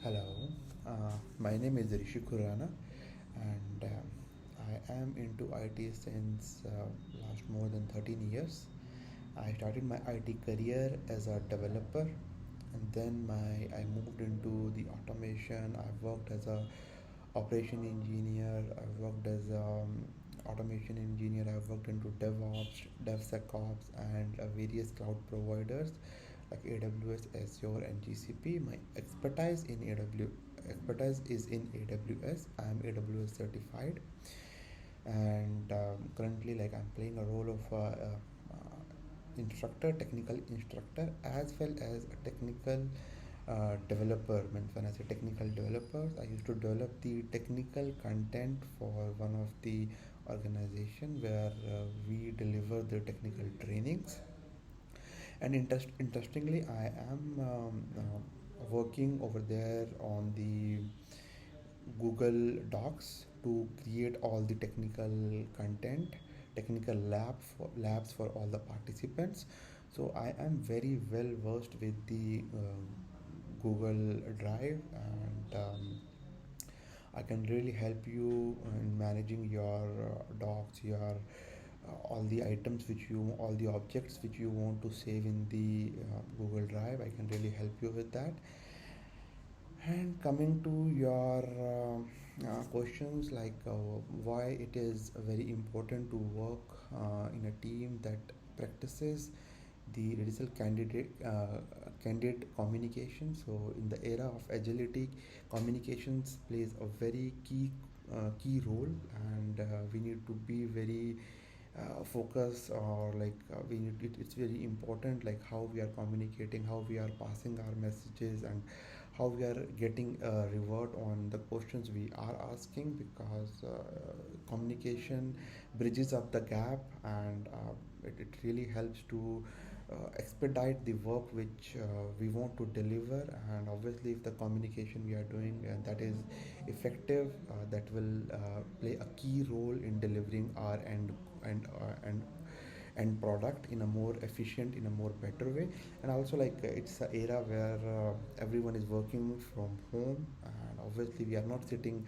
Hello, my name is Rishi Khurana, and I am into IT since last more than 13 years. I started my IT career as a developer, and then I moved into the automation. I worked as a operation engineer. I worked as automation engineer. I worked into DevOps, DevSecOps, and various cloud providers like AWS, Azure, and GCP. My expertise is in AWS. I am AWS certified, and currently, like I'm playing a role of instructor, technical instructor, as well as a technical developer. When I say technical developers, I used to develop the technical content for one of the organization where we deliver the technical trainings. And interestingly, I am working over there on the Google Docs to create all the technical content, technical labs for all the participants. So I am very well versed with the Google Drive, and I can really help you in managing your docs, your all the items all the objects which you want to save in the Google Drive. I can really help you with that. And coming to your questions, like why it is very important to work in a team that practices the digital candid communication. So in the era of agility, communications plays a very key role, and we need to be very focus, or like it's very important like how we are communicating, how we are passing our messages, and how we are getting a reward on the questions we are asking, because communication bridges up the gap, and it really helps to expedite the work which we want to deliver. And obviously, if the communication we are doing that is effective, that will play a key role in delivering our end product in a more efficient, in a more better way. And also, like it's an era where everyone is working from home, and obviously we are not sitting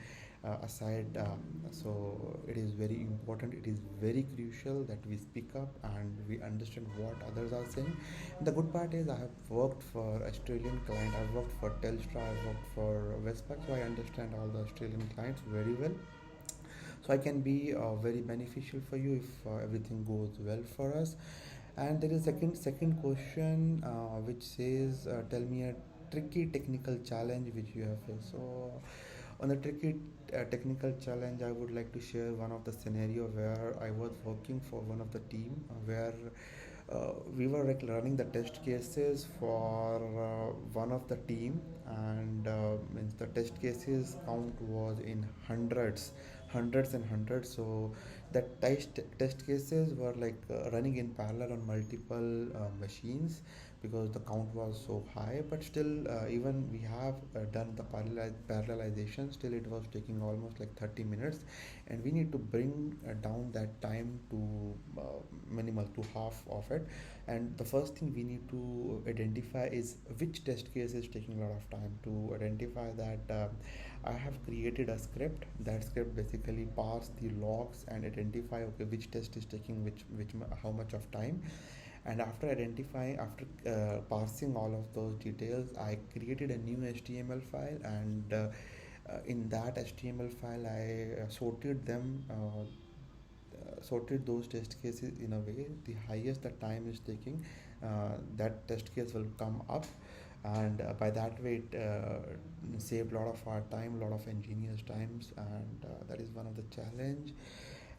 aside, so it is very important, it is very crucial that we speak up and we understand what others are saying. And the good part is I have worked for Australian client, I've worked for Telstra, I've worked for Westpac, so I understand all the Australian clients very well. So I can be very beneficial for you if everything goes well for us. And there is second question which says, tell me a tricky technical challenge which you have faced. So on the tricky technical challenge, I would like to share one of the scenario where I was working for one of the team where we were like running the test cases for one of the team, and means the test cases count was in hundreds and hundreds. So that test cases were like running in parallel on multiple machines, because the count was so high. But still, even we have done the parallelization, still it was taking almost like 30 minutes, and we need to bring down that time to minimal, to half of it. And the first thing we need to identify is which test case is taking a lot of time. To identify that, I have created a script. That script basically parse the logs and identify, okay, which test is taking which how much of time. And after parsing all of those details, I created a new HTML file, and in that HTML file I sorted those test cases in a way the highest the time is taking, that test case will come up. And by that way it saved a lot of our time, a lot of engineers times, and that is one of the challenge.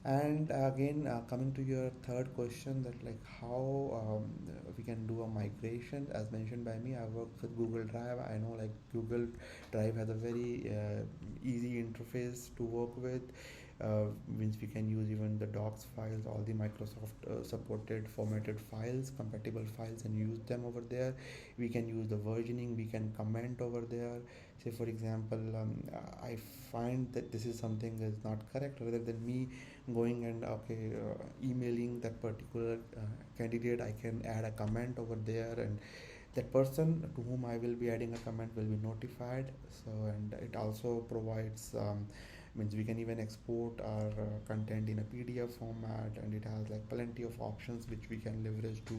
And again, coming to your third question, that like how we can do a migration. As mentioned by me, I work with Google Drive. I know like Google Drive has a very easy interface to work with. Means we can use even the docs files, all the Microsoft supported formatted files, compatible files, and use them over there. We can use the versioning, we can comment over there. Say for example, I find that this is something is not correct, rather than me going and emailing that particular candidate, I can add a comment over there, and that person to whom I will be adding a comment will be notified. So, and it also provides means we can even export our content in a PDF format, and it has like plenty of options which we can leverage to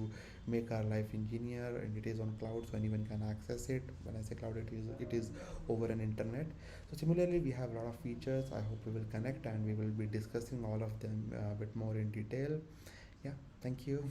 make our life engineer. And it is on cloud, so anyone can access it. When I say cloud, it is over an internet. So similarly, we have a lot of features. I hope we will connect and we will be discussing all of them a bit more in detail. Yeah, thank you.